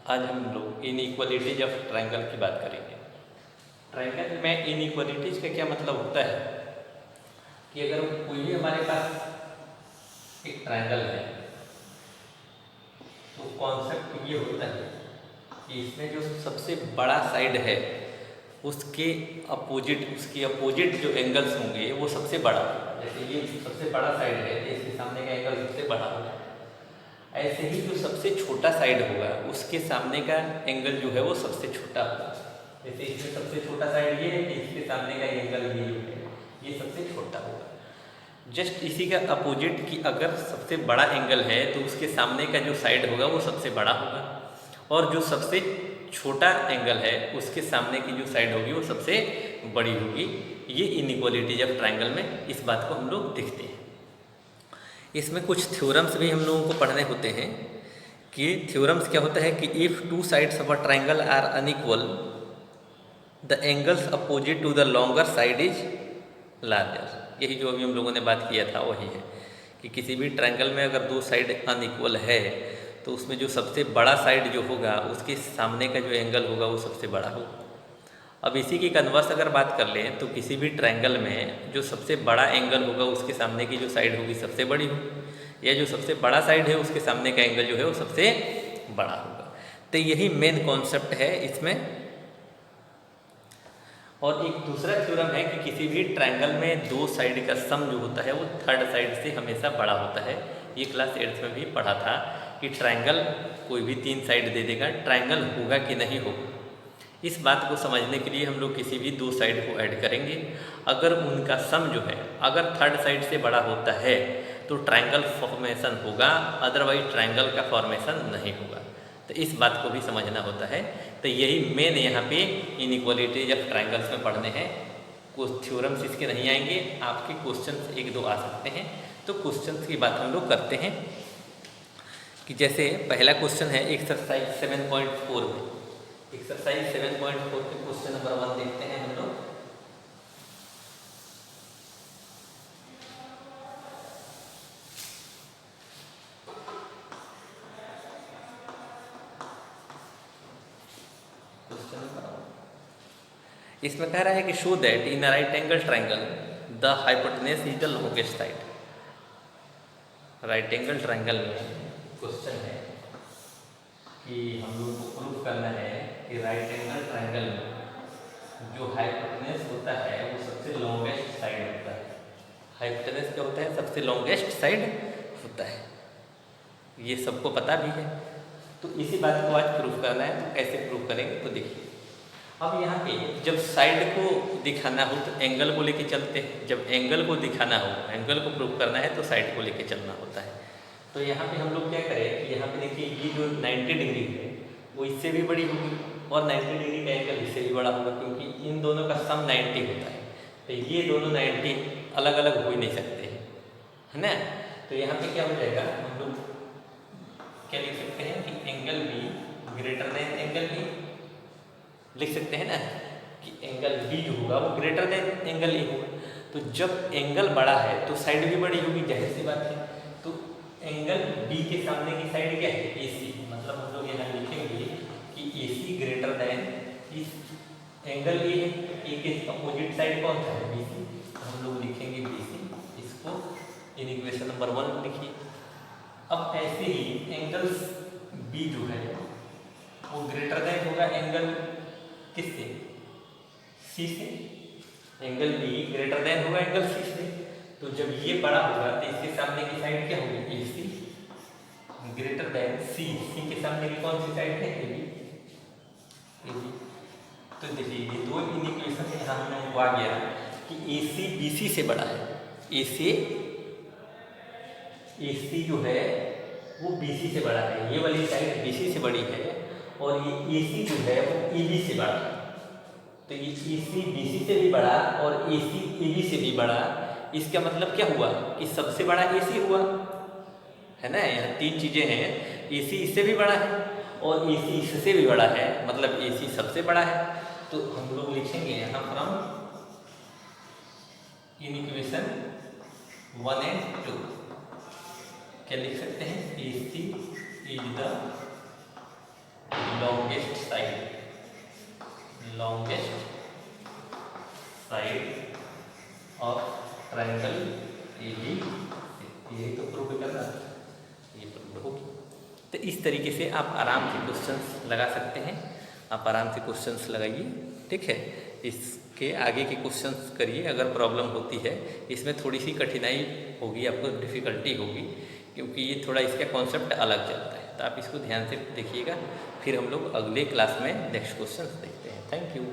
आज हम लोग इनइक्वालिटीज ऑफ ट्रायंगल की बात करेंगे। ट्रायंगल में इनइक्वालिटीज का क्या मतलब होता है कि अगर कोई भी हमारे पास एक ट्रायंगल है तो कॉन्सेप्ट ये होता है कि इसमें जो सबसे बड़ा साइड है उसके उसकी अपोजिट जो एंगल्स होंगे वो सबसे बड़ा होगा। जैसे ये सबसे बड़ा साइड है तो इसके सामने का एंगल सबसे बड़ा होगा। ऐसे ही जो सबसे छोटा साइड होगा उसके सामने का एंगल जो है वो सबसे छोटा होगा। जैसे इसमें सबसे छोटा साइड ये है कि इसके सामने का एंगल ये जो है ये सबसे छोटा होगा। जस्ट इसी का अपोजिट कि अगर सबसे बड़ा एंगल है तो उसके सामने का जो साइड होगा वो सबसे बड़ा होगा, और जो सबसे छोटा एंगल है उसके सामने की जो साइड होगी वो सबसे बड़ी होगी। ये इनइक्वालिटीज ऑफ ट्रायंगल में इस बात को हम लोग देखते हैं। इसमें कुछ थ्योरम्स भी हम लोगों को पढ़ने होते हैं कि थ्योरम्स क्या होता है कि if two sides of a triangle are unequal the angles opposite to the longer side is larger. यही जो अभी हम लोगों ने बात किया था वही है कि किसी भी ट्रायंगल में अगर दो साइड अनइक्वल है तो उसमें जो सबसे बड़ा साइड जो होगा उसके सामने का जो एंगल होगा वो सबसे बड़ा होगा। अब इसी की कन्वर्स अगर बात कर लें तो किसी भी ट्रायंगल में जो सबसे बड़ा एंगल होगा उसके सामने की जो साइड होगी सबसे बड़ी होगी, या जो सबसे बड़ा साइड है उसके सामने का एंगल जो है वो सबसे बड़ा होगा। तो यही मेन कॉन्सेप्ट है इसमें। और एक दूसरा थ्योरम है कि किसी भी ट्रायंगल में दो साइड का सम जो होता है वो थर्ड साइड से हमेशा बड़ा होता है। ये क्लास 8th में भी पढ़ा था कि ट्रायंगल कोई भी 3 साइड दे देगा, ट्रायंगल होगा कि नहीं होगा। इस बात को समझने के लिए हम लोग किसी भी दो साइड को ऐड करेंगे। अगर उनका सम जो है अगर थर्ड साइड से बड़ा होता है तो ट्रायंगल फॉर्मेशन होगा, अदरवाइज ट्रायंगल का फॉर्मेशन नहीं होगा। तो इस बात को भी समझना होता है। तो यही मेन यहाँ पे इनइक्वालिटीज ऑफ ट्रायंगल्स में पढ़ने हैं। कुछ थ्योरम्स इसके नहीं आएंगे, आपके क्वेश्चंस एक दो आ सकते हैं। तो क्वेश्चंस की बात हम लोग करते हैं कि जैसे पहला क्वेश्चन है एक्सरसाइज 7.4 में। एक्सरसाइज 7.4 के क्वेश्चन नंबर 1 देखते हैं हम लोग। इसमें कह रहा है कि show that in a right angle triangle the hypotenuse is the longest side. Right angle triangle में क्वेश्चन है कि हम लोग को प्रूव करना है कि राइट एंगल ट्रायंगल में जो हाइपोटेनस होता है वो सबसे लॉन्गेस्ट साइड होता है। हाइपोटेनस क्या होता है? सबसे लॉन्गेस्ट साइड होता है। ये सबको पता भी है। तो इसी बात को आज प्रूफ करना है। तो कैसे प्रूफ करेंगे तो देखिए। अब यहाँ पे जब साइड को दिखाना हो तो एंगल को लेके चलते हैं। जब एंगल को दिखाना हो, एंगल को प्रूफ करना है तो साइड को लेके चलना होता है। तो यहाँ पे हम लोग क्या करें कि यहाँ पे देखिए ये जो 90 डिग्री है वो इससे भी बड़ी होगी, और 90 डिग्री का एंगल इससे भी बड़ा होगा, क्योंकि इन दोनों का सम 90 होता है। तो ये दोनों 90 अलग अलग हो ही नहीं सकते हैं, है ना। तो यहाँ पे क्या हो जाएगा, हम लोग क्या लिख सकते हैं कि angle B greater than angle B लिख सकते हैं ना, कि एंगल बी जो होगा वो ग्रेटर देन एंगल ए होगा। तो जब एंगल बड़ा है तो साइड भी बड़ी होगी, जाहिर सी बात है। तो एंगल बी के सामने की साइड क्या है? ए सी। मतलब हम लोग यहाँ लिखेंगे कि ए सी ग्रेटर देन इस एंगल ए है। ए के अपोजिट साइड कौन सा है? B C. हम लोग लिखेंगे बी सी। इसको इन इक्वेशन नंबर 1 लिखिए। अब ऐसे ही एंगल बी जो है वो ग्रेटर देन होगा एंगल किससे? सी से। एंगल बी ग्रेटर देन होगा एंगल सी से। तो जब ये बड़ा होगा तो इसके सामने की साइड क्या होगी? ए सी ग्रेटर देन सी। सी के सामने की कौन सी साइड है? A B. A B. तो देखिए ये दो इक्वेशन से यहाँ हमको आ गया कि ए सी बी सी से बड़ा है। ए सी जो है वो बी सी से बड़ा है। ये वाली साइड बी सी से बड़ी है, और ये ए सी जो है वो ए बी से बड़ा है। तो ये ए सी बी सी से भी बड़ा और ए सी ए बी से भी बड़ा। इसका मतलब क्या हुआ कि सबसे बड़ा ए सी हुआ, है ना। यहाँ 3 चीज़ें हैं। ए सी इससे भी बड़ा है और ए सी इससे भी बड़ा है, मतलब ए सी सबसे बड़ा है। तो हम लोग लिखेंगे यहाँ फ्रॉम इन इक्वेशन 1 and 2 क्या लिख सकते हैं? A C is the longest side of triangle यही तो प्रूव करना, ये प्रूव होगी। तो इस तरीके से आप आराम से क्वेश्चंस लगा सकते हैं, आप आराम से क्वेश्चंस लगाइए, ठीक है। इसके आगे के क्वेश्चंस करिए, अगर प्रॉब्लम होती है इसमें थोड़ी सी कठिनाई होगी, आपको डिफ़िकल्टी होगी, क्योंकि ये थोड़ा इसका कॉन्सेप्ट अलग चलता है। तो आप इसको ध्यान से देखिएगा, फिर हम लोग अगले क्लास में नेक्स्ट क्वेश्चन देखते हैं। Thank you.